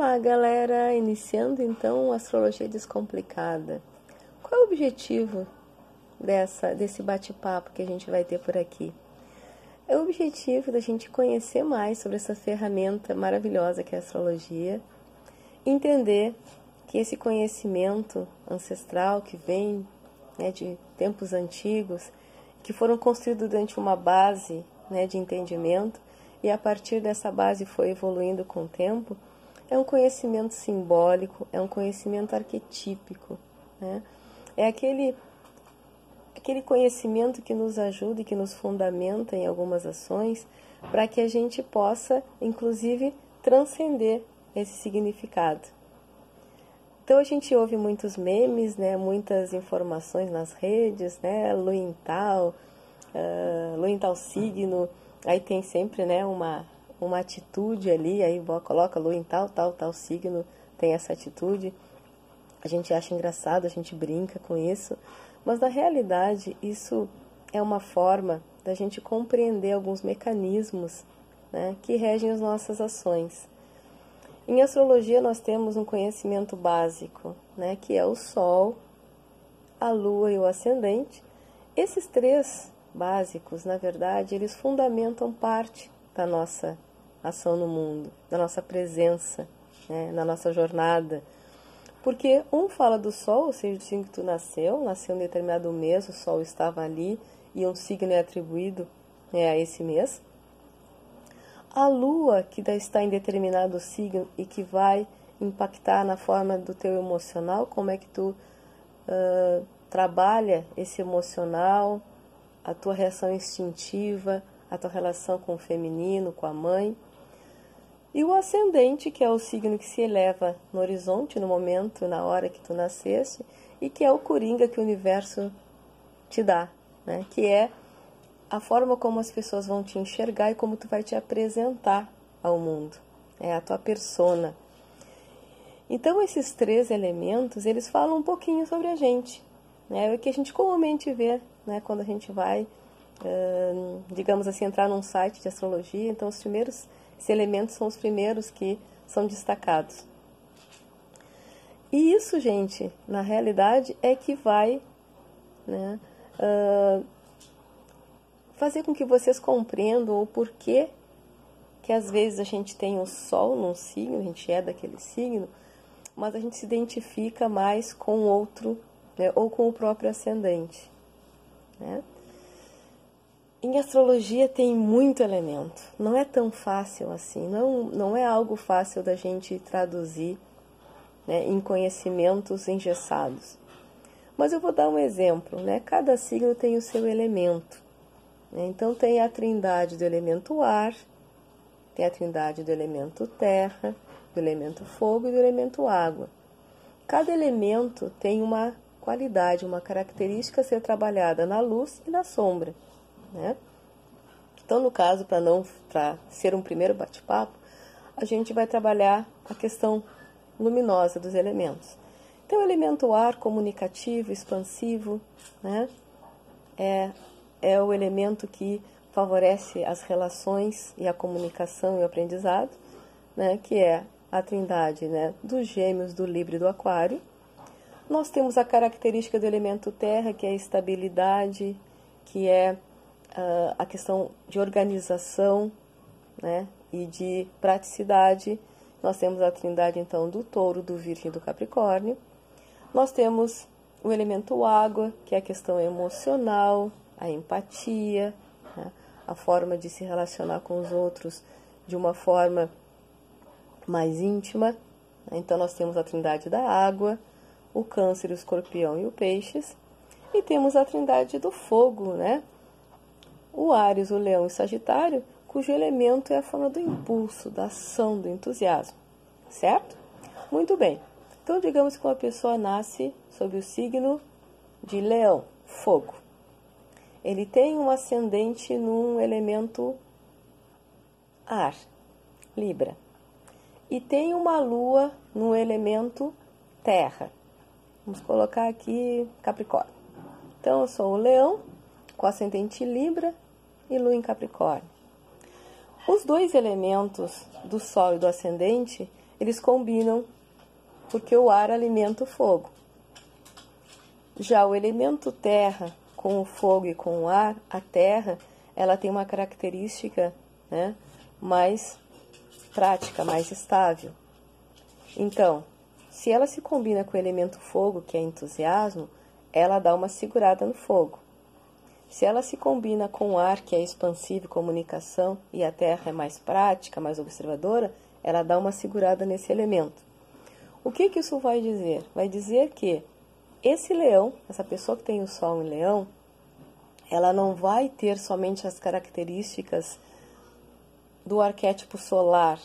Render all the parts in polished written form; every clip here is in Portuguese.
Olá, galera! Iniciando então a Astrologia Descomplicada. Qual é o objetivo desse bate-papo que a gente vai ter por aqui? É o objetivo da gente conhecer mais sobre essa ferramenta maravilhosa que é a astrologia, entender que esse conhecimento ancestral que vem de tempos antigos, que foram construídos durante uma base de entendimento, e a partir dessa base foi evoluindo com o tempo, é um conhecimento simbólico, é um conhecimento arquetípico, né? É aquele conhecimento que nos ajuda e que nos fundamenta em algumas ações para que a gente possa, inclusive, transcender esse significado. Então a gente ouve muitos memes, muitas informações nas redes, lua em tal signo, aí tem sempre uma atitude ali, aí coloca lua em tal signo, tem essa atitude. A gente acha engraçado, a gente brinca com isso, mas na realidade isso é uma forma da gente compreender alguns mecanismos que regem as nossas ações. Em astrologia nós temos um conhecimento básico, que é o Sol, a Lua e o Ascendente. Esses três básicos, na verdade, eles fundamentam parte da nossa ação no mundo, da nossa presença, na nossa jornada. Porque um fala do Sol, ou seja, o signo que tu nasceu em determinado mês, o Sol estava ali e um signo é atribuído a esse mês. A Lua, que está em determinado signo e que vai impactar na forma do teu emocional, como é que tu trabalha esse emocional, a tua reação instintiva, a tua relação com o feminino, com a mãe. E o ascendente, que é o signo que se eleva no horizonte, no momento, na hora que tu nasceste, e que é o coringa que o universo te dá, que é a forma como as pessoas vão te enxergar e como tu vai te apresentar ao mundo, é a tua persona. Então esses três elementos, eles falam um pouquinho sobre a gente, é o que a gente comumente vê, quando a gente vai, digamos assim, entrar num site de astrologia. Então esses elementos são os primeiros que são destacados. E isso, gente, na realidade é que vai fazer com que vocês compreendam o porquê que às vezes a gente tem o Sol num signo, a gente é daquele signo, mas a gente se identifica mais com o outro, ou com o próprio ascendente. Em astrologia tem muito elemento, não é tão fácil assim, não é algo fácil da gente traduzir em conhecimentos engessados. Mas eu vou dar um exemplo, cada signo tem o seu elemento. Então tem a trindade do elemento ar, tem a trindade do elemento terra, do elemento fogo e do elemento água. Cada elemento tem uma qualidade, uma característica a ser trabalhada na luz e na sombra. Então, no caso, para ser um primeiro bate-papo, a gente vai trabalhar a questão luminosa dos elementos. Então, o elemento ar, comunicativo, expansivo, é o elemento que favorece as relações e a comunicação e o aprendizado, que é a trindade dos Gêmeos, do Libra e do Aquário. Nós temos a característica do elemento terra, que é a estabilidade, que é a questão de organização e de praticidade. Nós temos a trindade, então, do Touro, do Virgem e do Capricórnio. Nós temos o elemento água, que é a questão emocional, a empatia, a forma de se relacionar com os outros de uma forma mais íntima. Então, nós temos a trindade da água, o Câncer, o Escorpião e o Peixes. E temos a trindade do fogo, o Áries, o Leão e o Sagitário, cujo elemento é a forma do impulso, da ação, do entusiasmo, certo? Muito bem. Então, digamos que uma pessoa nasce sob o signo de Leão, fogo. Ele tem um ascendente num elemento ar, Libra. E tem uma lua no elemento terra. Vamos colocar aqui Capricórnio. Então, eu sou o Leão, com ascendente Libra e lua em Capricórnio. Os dois elementos do Sol e do ascendente, eles combinam porque o ar alimenta o fogo. Já o elemento terra, com o fogo e com o ar, a terra, ela tem uma característica, né, mais prática, mais estável. Então, se ela se combina com o elemento fogo, que é entusiasmo, ela dá uma segurada no fogo. Se ela se combina com o ar, que é expansivo, comunicação, e a terra é mais prática, mais observadora, ela dá uma segurada nesse elemento. O que isso vai dizer? Vai dizer que esse leão, essa pessoa que tem o sol em leão, ela não vai ter somente as características do arquétipo solar,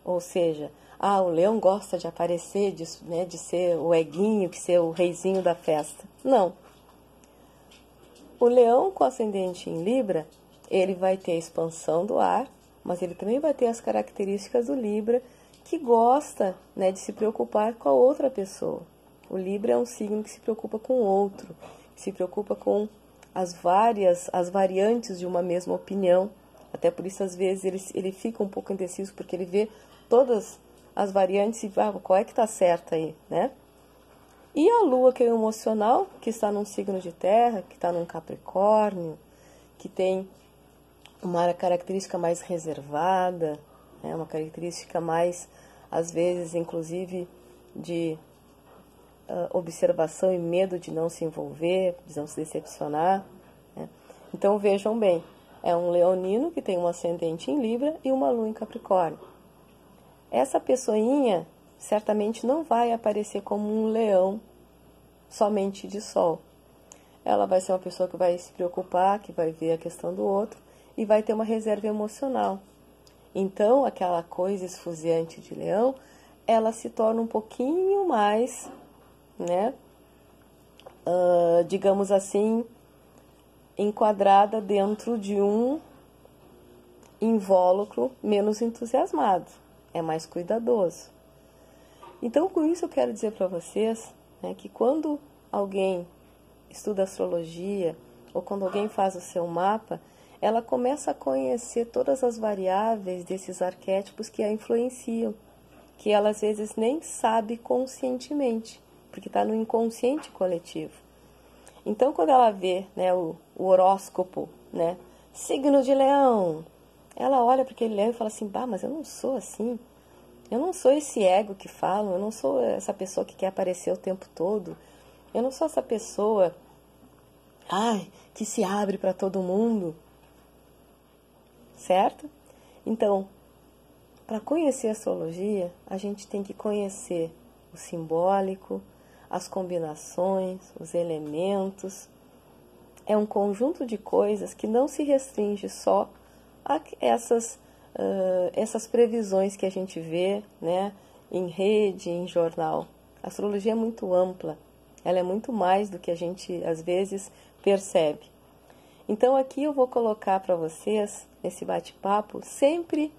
ou seja, o leão gosta de aparecer, de ser o eguinho, de ser o reizinho da festa. Não. O leão com ascendente em Libra, ele vai ter a expansão do ar, mas ele também vai ter as características do Libra, que gosta, né, de se preocupar com a outra pessoa. O Libra é um signo que se preocupa com o outro, que se preocupa com as variantes de uma mesma opinião. Até por isso, às vezes, ele fica um pouco indeciso, porque ele vê todas as variantes e qual é que está certa aí, né? E a Lua, que é o emocional, que está num signo de terra, que está num Capricórnio, que tem uma característica mais reservada, né? Uma característica mais, às vezes, inclusive, de observação e medo de não se envolver, de não se decepcionar, né? Então, vejam bem, é um leonino que tem um ascendente em Libra e uma Lua em Capricórnio. Essa pessoinha certamente não vai aparecer como um leão somente de sol. Ela vai ser uma pessoa que vai se preocupar, que vai ver a questão do outro e vai ter uma reserva emocional. Então, aquela coisa esfuziante de leão, ela se torna um pouquinho mais, né, digamos assim, enquadrada dentro de um invólucro menos entusiasmado, é mais cuidadoso. Então, com isso eu quero dizer para vocês, né, que quando alguém estuda astrologia ou quando alguém faz o seu mapa, ela começa a conhecer todas as variáveis desses arquétipos que a influenciam, que ela às vezes nem sabe conscientemente, porque está no inconsciente coletivo. Então, quando ela vê, né, o horóscopo, né, signo de leão, ela olha para aquele leão e fala assim, mas eu não sou assim, eu não sou esse ego que falam, eu não sou essa pessoa que quer aparecer o tempo todo, eu não sou essa pessoa, que se abre para todo mundo, certo? Então, para conhecer a astrologia, a gente tem que conhecer o simbólico, as combinações, os elementos. É um conjunto de coisas que não se restringe só a essas previsões que a gente vê, né, em rede, em jornal. A astrologia é muito ampla, ela é muito mais do que a gente às vezes percebe. Então aqui eu vou colocar para vocês, nesse bate-papo, sempre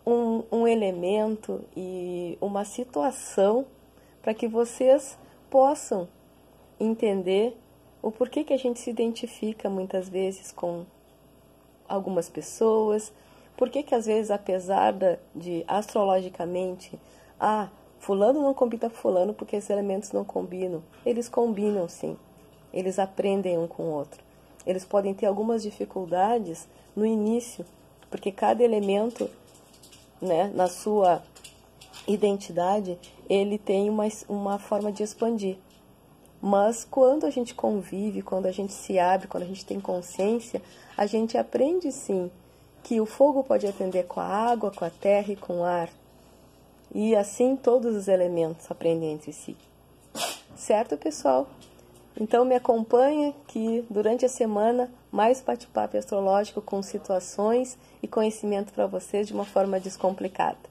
um elemento e uma situação para que vocês possam entender o porquê que a gente se identifica muitas vezes com algumas pessoas, porquê que às vezes, apesar de astrologicamente, fulano não combina com fulano porque esses elementos não combinam, eles combinam sim, eles aprendem um com o outro. Eles podem ter algumas dificuldades no início, porque cada elemento, né, na sua identidade, ele tem uma forma de expandir. Mas quando a gente convive, quando a gente se abre, quando a gente tem consciência, a gente aprende sim que o fogo pode aprender com a água, com a terra e com o ar. E assim todos os elementos aprendem entre si. Certo, pessoal? Então me acompanha que durante a semana mais bate-papo astrológico com situações e conhecimento para vocês de uma forma descomplicada.